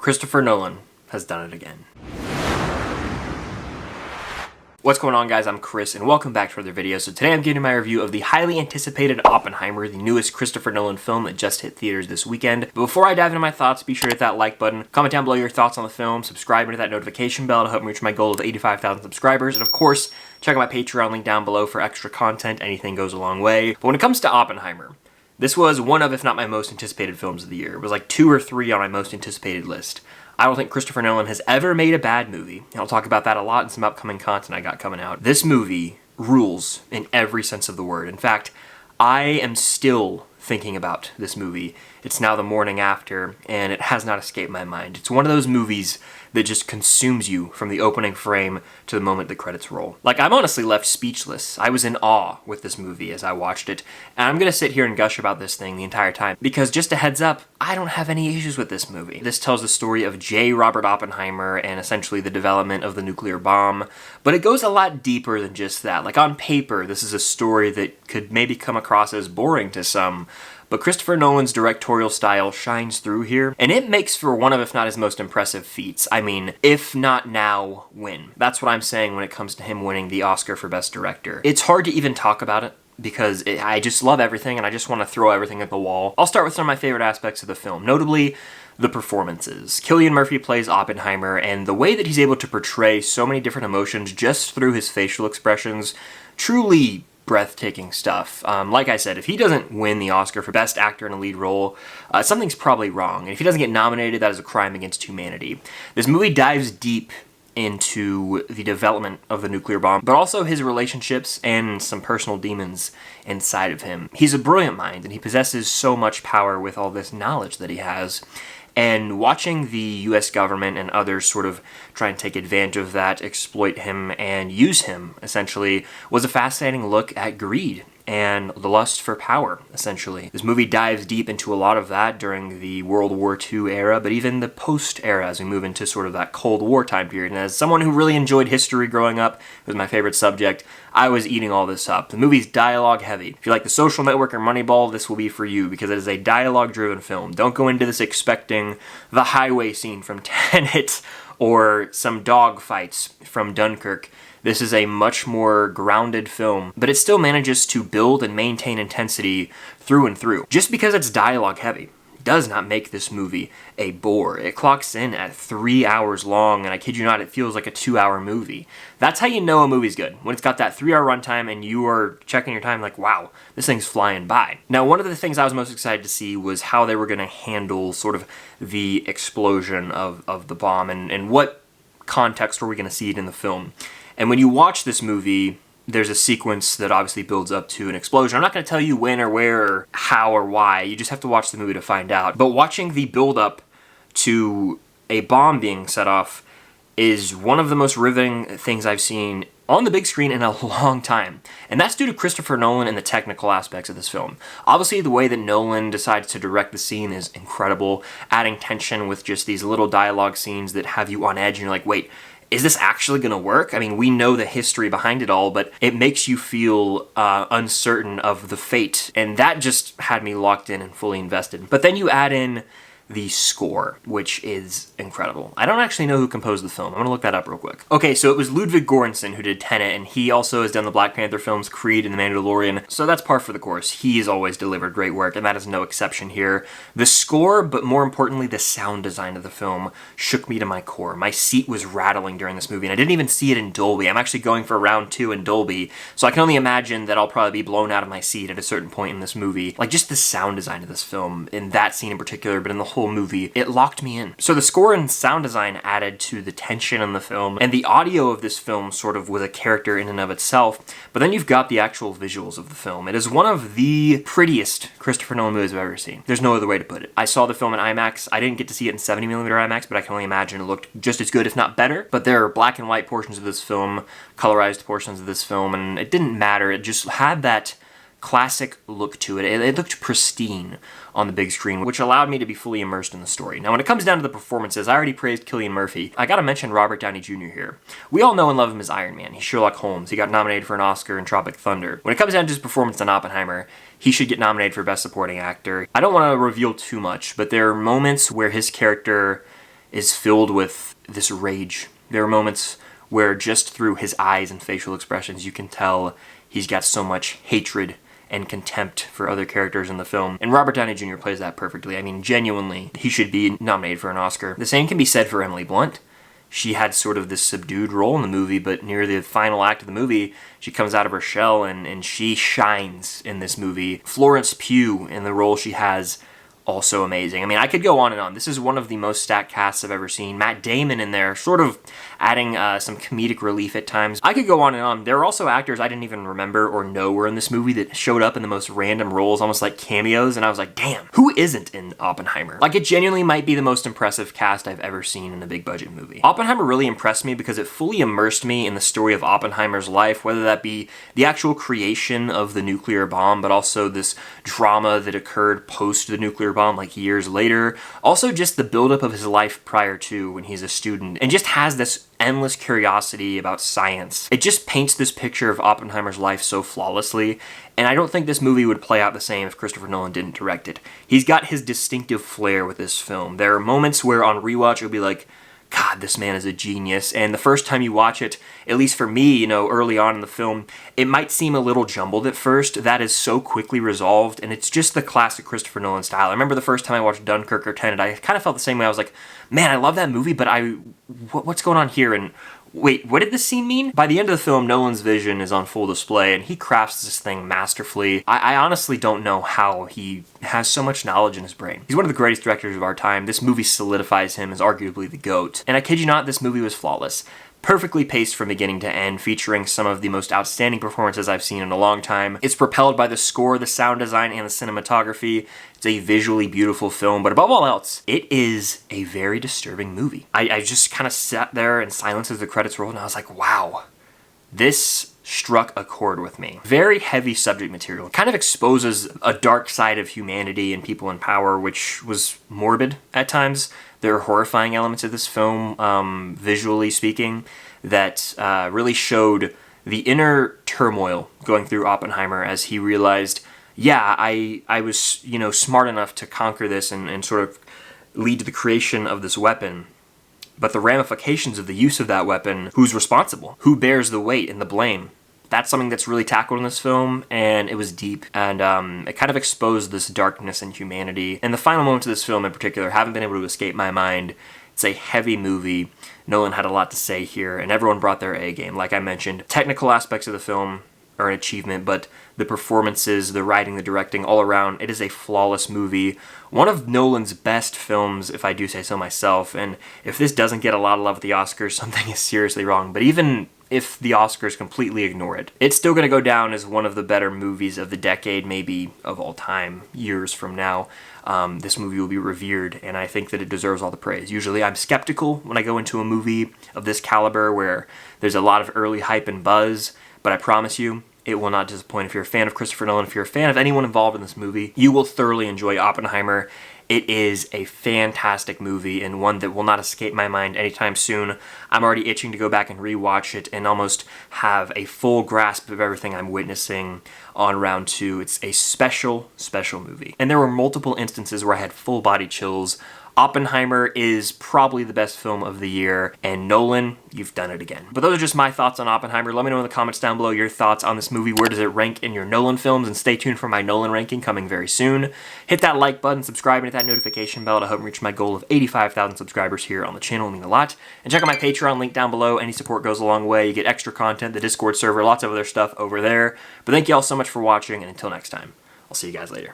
Christopher Nolan has done it again. What's going on, guys? I'm Chris, and welcome back to another video. So today I'm giving my review of the highly anticipated Oppenheimer, the newest Christopher Nolan film that just hit theaters this weekend. But before I dive into my thoughts, be sure to hit that like button, comment down below your thoughts on the film, subscribe and hit that notification bell to help me reach my goal of 85,000 subscribers, and of course, check out my Patreon link down below for extra content. Anything goes a long way. But when it comes to Oppenheimer, this was one of, if not my most anticipated films of the year. It was like 2 or 3 on my most anticipated list. I don't think Christopher Nolan has ever made a bad movie. I'll talk about that a lot in some upcoming content I got coming out. This movie rules in every sense of the word. In fact, I am still thinking about this movie. It's now the morning after, and it has not escaped my mind. It's one of those movies that just consumes you from the opening frame to the moment the credits roll. Like, I'm honestly left speechless. I was in awe with this movie as I watched it, and I'm gonna sit here and gush about this thing the entire time, because just a heads up, I don't have any issues with this movie. This tells the story of J. Robert Oppenheimer and essentially the development of the nuclear bomb, but it goes a lot deeper than just that. Like, on paper, this is a story that could maybe come across as boring to some, but Christopher Nolan's directorial style shines through here, and it makes for one of, if not his most impressive feats. I mean, if not now, when? That's what I'm saying when it comes to him winning the Oscar for Best Director. It's hard to even talk about it, because I just love everything, and I just want to throw everything at the wall. I'll start with some of my favorite aspects of the film, notably the performances. Cillian Murphy plays Oppenheimer, and the way that he's able to portray so many different emotions just through his facial expressions, truly breathtaking stuff. Like I said, if he doesn't win the Oscar for Best Actor in a Lead Role, something's probably wrong. And if he doesn't get nominated, that is a crime against humanity. This movie dives deep into the development of the nuclear bomb, but also his relationships and some personal demons inside of him. He's a brilliant mind, and he possesses so much power with all this knowledge that he has. And watching the US government and others sort of try and take advantage of that, exploit him, and use him, essentially, was a fascinating look at greed and the lust for power, essentially. This movie dives deep into a lot of that during the World War II era, but even the post-era as we move into sort of that Cold War time period. And as someone who really enjoyed history growing up, it was my favorite subject, I was eating all this up. The movie's dialogue heavy. If you like The Social Network or Moneyball, this will be for you, because it is a dialogue-driven film. Don't go into this expecting the highway scene from Tenet or some dog fights from Dunkirk. This is a much more grounded film, but it still manages to build and maintain intensity through and through. Just because it's dialogue heavy does not make this movie a bore. It clocks in at 3 hours long, and I kid you not, it feels like a 2-hour movie. That's how you know a movie's good, when it's got that 3-hour runtime and you are checking your time like, wow, this thing's flying by. Now, one of the things I was most excited to see was how they were going to handle sort of the explosion of the bomb, and what context were we going to see it in the film. And when you watch this movie, there's a sequence that obviously builds up to an explosion. I'm not going to tell you when or where or how or why. You just have to watch the movie to find out. But watching the build-up to a bomb being set off is one of the most riveting things I've seen on the big screen in a long time. And that's due to Christopher Nolan and the technical aspects of this film. Obviously, the way that Nolan decides to direct the scene is incredible, adding tension with just these little dialogue scenes that have you on edge, and you're like, wait, is this actually going to work? I mean, we know the history behind it all, but it makes you feel uncertain of the fate, and that just had me locked in and fully invested. But then you add in the score, which is incredible. I don't actually know who composed the film. I'm gonna look that up real quick. Okay, so it was Ludwig Göransson who did Tenet, and he also has done the Black Panther films, Creed and The Mandalorian, so that's par for the course. He has always delivered great work, and that is no exception here. The score, but more importantly, the sound design of the film, shook me to my core. My seat was rattling during this movie, and I didn't even see it in Dolby. I'm actually going for round 2 in Dolby, so I can only imagine that I'll probably be blown out of my seat at a certain point in this movie. Like, just the sound design of this film, in that scene in particular, but in the whole movie, it locked me in. So the score and sound design added to the tension in the film, and the audio of this film sort of was a character in and of itself, but then you've got the actual visuals of the film. It is one of the prettiest Christopher Nolan movies I've ever seen. There's no other way to put it. I saw the film in IMAX. I didn't get to see it in 70mm IMAX, but I can only imagine it looked just as good, if not better. But there are black and white portions of this film, colorized portions of this film, and it didn't matter. It just had that classic look to it. It looked pristine on the big screen, which allowed me to be fully immersed in the story. Now, when it comes down to the performances, I already praised Cillian Murphy. I gotta mention Robert Downey Jr. here. We all know and love him as Iron Man. He's Sherlock Holmes. He got nominated for an Oscar in Tropic Thunder. When it comes down to his performance in Oppenheimer, he should get nominated for Best Supporting Actor. I don't want to reveal too much, but there are moments where his character is filled with this rage. There are moments where just through his eyes and facial expressions you can tell he's got so much hatred and contempt for other characters in the film. And Robert Downey Jr. plays that perfectly. I mean, genuinely, he should be nominated for an Oscar. The same can be said for Emily Blunt. She had sort of this subdued role in the movie, but near the final act of the movie, she comes out of her shell and she shines in this movie. Florence Pugh, in the role she has, also amazing. I mean, I could go on and on. This is one of the most stacked casts I've ever seen. Matt Damon in there, sort of adding some comedic relief at times. I could go on and on. There are also actors I didn't even remember or know were in this movie that showed up in the most random roles, almost like cameos, and I was like, damn, who isn't in Oppenheimer? Like, it genuinely might be the most impressive cast I've ever seen in a big budget movie. Oppenheimer really impressed me because it fully immersed me in the story of Oppenheimer's life, whether that be the actual creation of the nuclear bomb, but also this drama that occurred post the nuclear bomb, like years later. Also just the buildup of his life prior to when he's a student, and just has this endless curiosity about science. It just paints this picture of Oppenheimer's life so flawlessly, and I don't think this movie would play out the same if Christopher Nolan didn't direct it. He's got his distinctive flair with this film. There are moments where on rewatch you'll be like, God, this man is a genius. And the first time you watch it, at least for me, you know, early on in the film, it might seem a little jumbled at first. That is so quickly resolved, and it's just the classic Christopher Nolan style. I remember the first time I watched Dunkirk or Tenet, I kind of felt the same way. I was like, man, I love that movie, but what's going on here? And wait, what did this scene mean? By the end of the film, Nolan's vision is on full display, and he crafts this thing masterfully. I honestly don't know how he has so much knowledge in his brain. He's one of the greatest directors of our time. This movie solidifies him as arguably the GOAT. And I kid you not, this movie was flawless. Perfectly paced from beginning to end, featuring some of the most outstanding performances I've seen in a long time. It's propelled by the score, the sound design, and the cinematography. It's a visually beautiful film, but above all else, it is a very disturbing movie. I just kind of sat there in silence as the credits rolled, and I was like, wow, this struck a chord with me. Very heavy subject material. Kind of exposes a dark side of humanity and people in power, which was morbid at times. There are horrifying elements of this film, visually speaking, that really showed the inner turmoil going through Oppenheimer as he realized, yeah, I was, you know, smart enough to conquer this and sort of lead to the creation of this weapon. But the ramifications of the use of that weapon, who's responsible? Who bears the weight and the blame? That's something that's really tackled in this film, and it was deep, and it kind of exposed this darkness in humanity. And the final moments of this film in particular haven't been able to escape my mind. It's a heavy movie. Nolan had a lot to say here, and everyone brought their A game. Like I mentioned, technical aspects of the film are an achievement, but the performances, the writing, the directing, all around, it is a flawless movie. One of Nolan's best films, if I do say so myself, and if this doesn't get a lot of love at the Oscars, something is seriously wrong. But even if the Oscars completely ignore it, it's still going to go down as one of the better movies of the decade, maybe of all time, years from now. This movie will be revered, and I think that it deserves all the praise. Usually I'm skeptical when I go into a movie of this caliber where there's a lot of early hype and buzz, but I promise you, it will not disappoint. If you're a fan of Christopher Nolan, if you're a fan of anyone involved in this movie, you will thoroughly enjoy Oppenheimer. It is a fantastic movie and one that will not escape my mind anytime soon. I'm already itching to go back and rewatch it and almost have a full grasp of everything I'm witnessing on round two. It's a special, special movie. And there were multiple instances where I had full body chills. Oppenheimer is probably the best film of the year, and Nolan, you've done it again. But those are just my thoughts on Oppenheimer. Let me know in the comments down below your thoughts on this movie. Where does it rank in your Nolan films? And stay tuned for my Nolan ranking coming very soon. Hit that like button, subscribe, and hit that notification bell to help me reach my goal of 85,000 subscribers here on the channel. It means a lot. And check out my Patreon link down below. Any support goes a long way. You get extra content, the Discord server, lots of other stuff over there. But thank you all so much for watching, and until next time, I'll see you guys later.